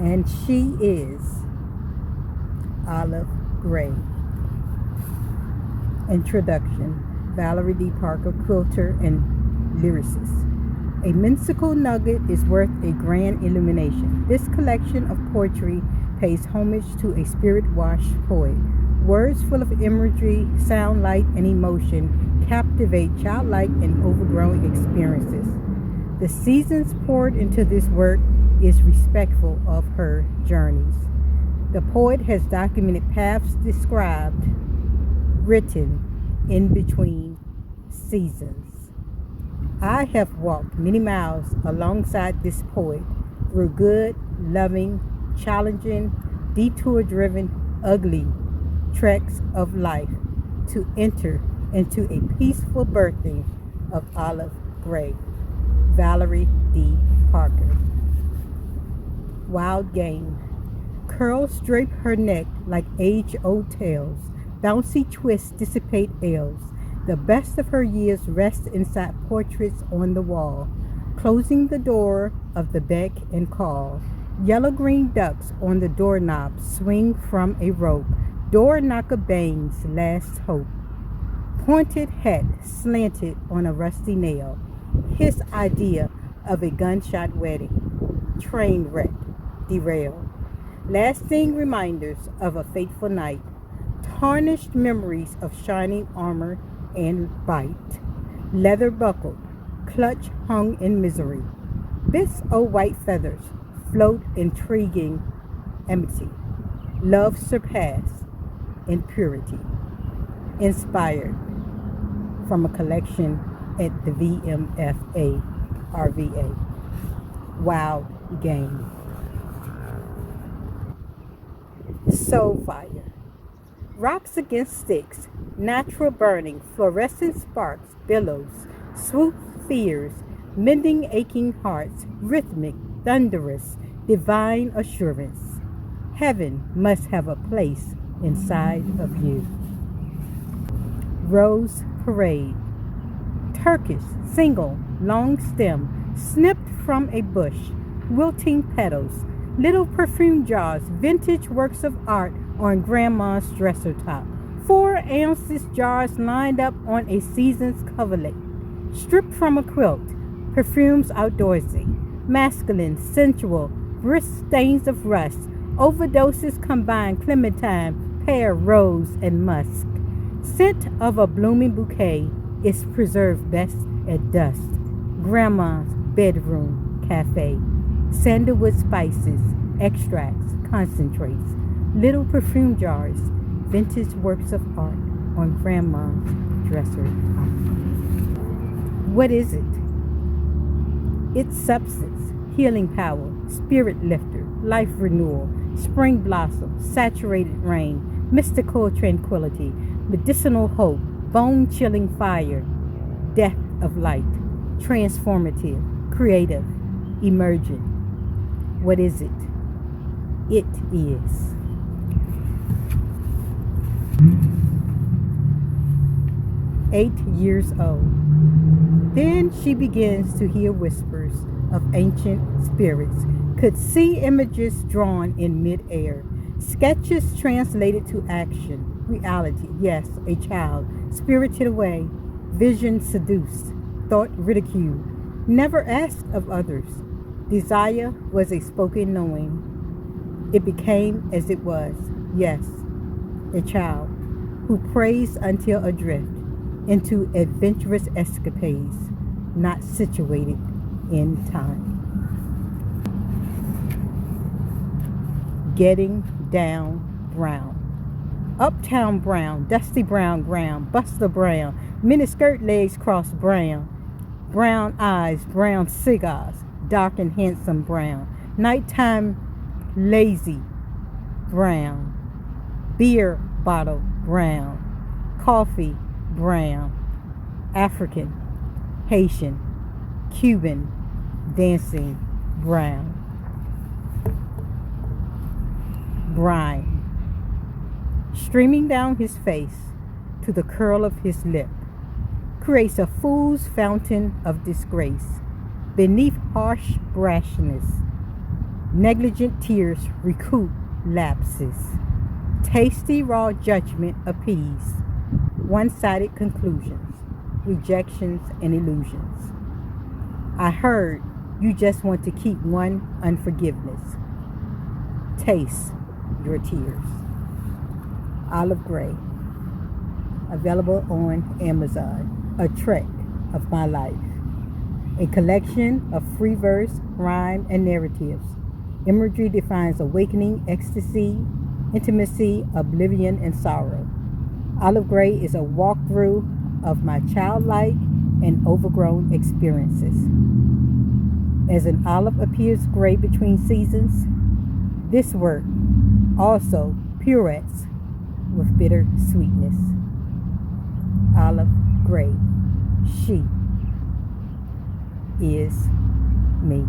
and she is Olive Gray. Introduction. Valerie D. Parker, quilter and lyricist. A whimsical nugget is worth a grand illumination. This collection of poetry pays homage to a spirit-washed poet. Words full of imagery, sound, light, and emotion captivate childlike and overgrown experiences. The seasons poured into this work is respectful of her journeys. The poet has documented paths described, written in between seasons. I have walked many miles alongside this poet through good, loving, challenging, detour-driven, ugly treks of life to enter into a peaceful birthing of Olive Gray. Valerie D. Parker. Wild game. Curls drape her neck like age-old tales. Bouncy twists dissipate ails. The best of her years rest inside portraits on the wall, closing the door of the beck and call. Yellow-green ducks on the doorknob swing from a rope. Door knocker bangs last hope. Pointed hat slanted on a rusty nail. His idea of a gunshot wedding. Train wreck, derailed. Lasting reminders of a fateful night. Tarnished memories of shining armor and bite. Leather buckled, clutch hung in misery. Bits of white feathers float intriguing enmity. Love surpassed in purity. Inspired from a collection at the VMFA RVA. Wild game. Soul fire. Rocks against sticks, natural burning, fluorescent sparks, billows, swoop fears, mending aching hearts, rhythmic, thunderous, divine assurance. Heaven must have a place inside of you. Rose parade. Turkish, single, long stem, snipped from a bush, wilting petals, little perfume jars, vintage works of art on grandma's dresser top. 4-ounce jars lined up on a season's coverlet. Stripped from a quilt, perfumes outdoorsy, masculine, sensual, brisk stains of rust, overdoses combine clementine, pear, rose, and musk. Scent of a blooming bouquet is preserved best at dusk. Grandma's bedroom cafe. Sandalwood spices, extracts, concentrates, little perfume jars, vintage works of art on grandma's dresser top. What is it? It's substance, healing power, spirit lifter, life renewal, spring blossom, saturated rain, mystical tranquility, medicinal hope, bone-chilling fire, depth of light, transformative, creative, emergent. What is it? It is. Eight years old. Then she begins to hear whispers of ancient spirits, could see images drawn in midair, sketches translated to action, reality, yes, a child, spirited away, vision seduced, thought ridiculed, never asked of others. Desire was a spoken knowing. It became as it was, yes, a child who prays until adrift into adventurous escapades, not situated in time. Getting down brown. Uptown brown, dusty brown ground, Buster Brown, miniskirt legs crossed brown, brown eyes, brown cigars, dark and handsome brown, nighttime lazy brown, beer bottle brown, coffee brown, African, Haitian, Cuban, dancing brown. Brine, streaming down his face to the curl of his lip, creates a fool's fountain of disgrace beneath harsh brashness. Negligent tears recoup lapses. Tasty raw judgment appease. One-sided conclusions, rejections, and illusions. I heard you just want to keep one unforgiveness. Taste your tears. Olive Gray. Available on Amazon. A trek of my life. A collection of free verse, rhyme, and narratives. Imagery defines awakening, ecstasy, intimacy, oblivion, and sorrow. Olive Gray is a walkthrough of my childlike and overgrown experiences. As an olive appears gray between seasons, this work also purettes with bitter sweetness. Olive Gray. She is me.